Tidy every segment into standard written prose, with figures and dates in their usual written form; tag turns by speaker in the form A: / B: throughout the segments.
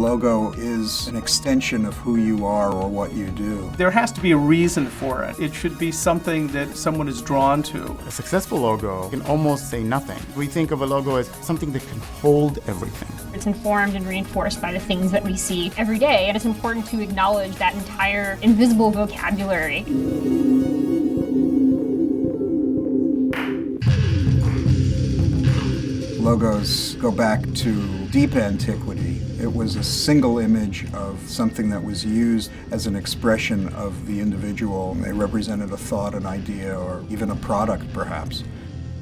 A: logo is an extension of who you are or what you do.
B: There has to be a reason for it. It should be something that someone is drawn to.
C: A successful logo can almost say nothing. We think of a logo as something that can hold everything.
D: It's informed and reinforced by the things that we see every day, and it's important to acknowledge that entire invisible vocabulary.
A: Logos go back to deep antiquity. It was a single image of something that was used as an expression of the individual. They represented a thought, an idea, or even a product, perhaps.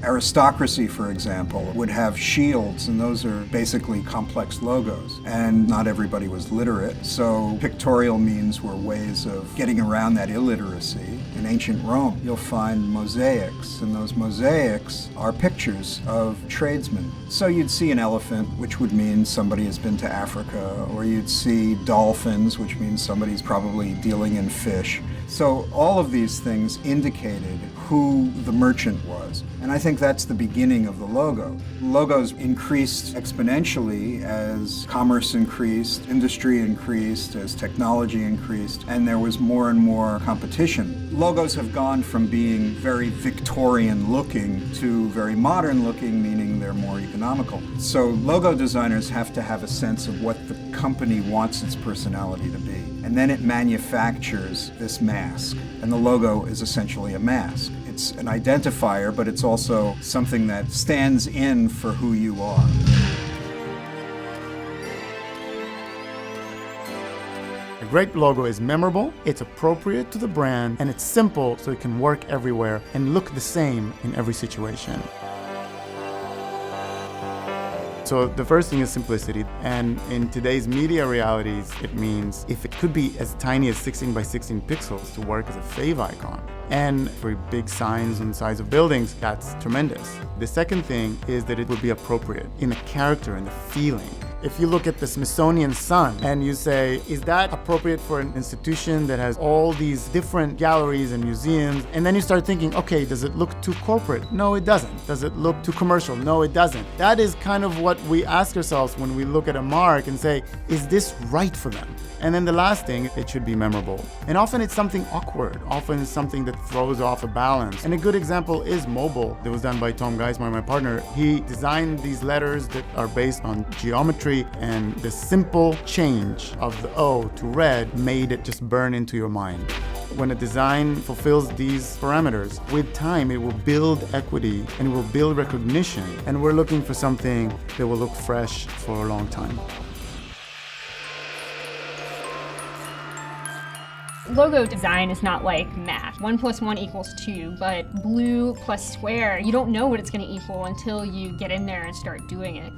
A: Aristocracy, for example, would have shields, and those are basically complex logos. And not everybody was literate, so pictorial means were ways of getting around that illiteracy. In ancient Rome, you'll find mosaics, and those mosaics are pictures of tradesmen. So you'd see an elephant, which would mean somebody has been to Africa, or you'd see dolphins, which means somebody's probably dealing in fish. So all of these things indicated who the merchant was. And I think that's the beginning of the logo. Logos increased exponentially as commerce increased, industry increased, as technology increased, and there was more and more competition. Logos have gone from being very Victorian looking to very modern looking, meaning they're more economical. So logo designers have to have a sense of what the company wants its personality to be. And then it manufactures this mask. And the logo is essentially a mask. It's an identifier, but it's also something that stands in for who you are.
C: A great logo is memorable, it's appropriate to the brand, and it's simple so it can work everywhere and look the same in every situation. So the first thing is simplicity, and in today's media realities, it means if it could be as tiny as 16 by 16 pixels to work as a fave icon. And for big signs on the sides of buildings, that's tremendous. The second thing is that it would be appropriate in the character and the feeling. If you look at the Smithsonian Sun and you say, is that appropriate for an institution that has all these different galleries and museums? And then you start thinking, okay, does it look too corporate? No, it doesn't. Does it look too commercial? No, it doesn't. That is kind of what we ask ourselves when we look at a mark and say, is this right for them? And then the last thing, it should be memorable. And often it's something awkward. Often it's something that throws off a balance. And a good example is Mobile, that was done by Tom Geismar, my partner. He designed these letters that are based on geometry, and the simple change of the O to red made it just burn into your mind. When a design fulfills these parameters, with time it will build equity and it will build recognition. And we're looking for something that will look fresh for a long time.
D: Logo design is not like math. 1 + 1 = 2, but blue plus square, you don't know what it's going to equal until you get in there and start doing it.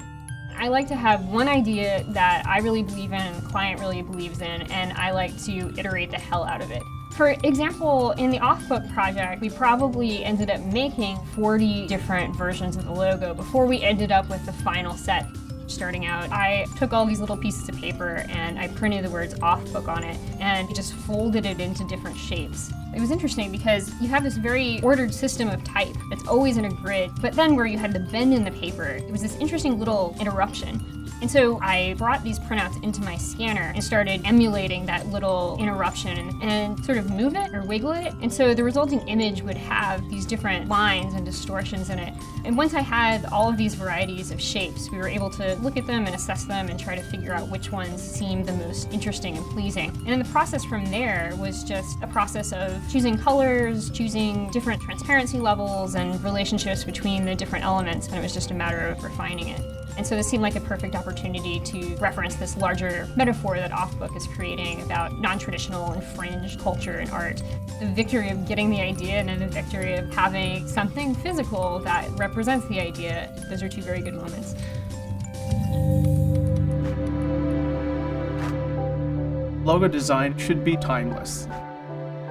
D: I like to have one idea that I really believe in and the client really believes in, and I like to iterate the hell out of it. For example, in the Off-Book project, we probably ended up making 40 different versions of the logo before we ended up with the final set. Starting out, I took all these little pieces of paper and I printed the words Off-Book on it and just folded it into different shapes. It was interesting because you have this very ordered system of type that's always in a grid, but then where you had the bend in the paper, it was this interesting little interruption. And so I brought these printouts into my scanner and started emulating that little interruption and sort of move it or wiggle it. And so the resulting image would have these different lines and distortions in it. And once I had all of these varieties of shapes, we were able to look at them and assess them and try to figure out which ones seemed the most interesting and pleasing. And then the process from there was just a process of choosing colors, choosing different transparency levels and relationships between the different elements, and it was just a matter of refining it. And so this seemed like a perfect opportunity to reference this larger metaphor that Off-Book is creating about non-traditional and fringe culture and art. The victory of getting the idea and then the victory of having something physical that represents the idea, those are two very good moments.
B: Logo design should be timeless.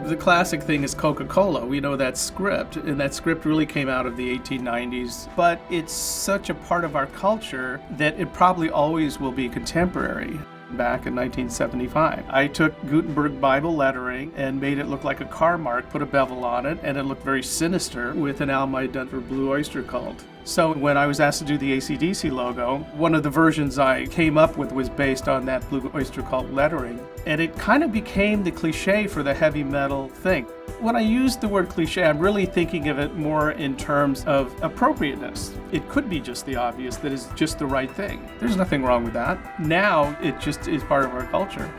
B: The classic thing is Coca-Cola. We know that script, and that script really came out of the 1890s, but it's such a part of our culture that it probably always will be contemporary. Back in 1975, I took Gutenberg Bible lettering and made it look like a car mark, put a bevel on it, and it looked very sinister with an Alma I'd done for Blue Oyster Cult. So when I was asked to do the AC/DC logo, one of the versions I came up with was based on that Blue Oyster Cult lettering. And it kind of became the cliche for the heavy metal thing. When I use the word cliche, I'm really thinking of it more in terms of appropriateness. It could be just the obvious that is just the right thing. There's nothing wrong with that. Now it just is part of our culture.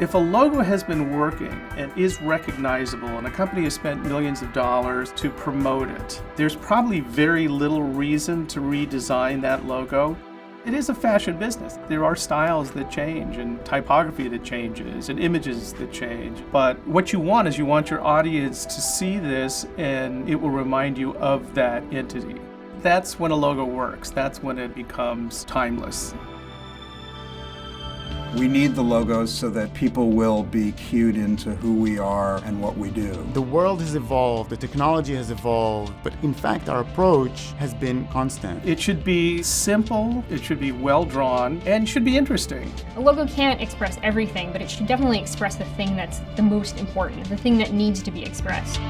B: If a logo has been working and is recognizable and a company has spent millions of dollars to promote it, there's probably very little reason to redesign that logo. It is a fashion business. There are styles that change and typography that changes and images that change. But what you want is you want your audience to see this and it will remind you of that entity. That's when a logo works. That's when it becomes timeless.
A: We need the logos so that people will be cued into who we are and what we do.
C: The world has evolved, the technology has evolved, but in fact our approach has been constant.
B: It should be simple, it should be well drawn, and should be interesting.
D: A logo can't express everything, but it should definitely express the thing that's the most important, the thing that needs to be expressed.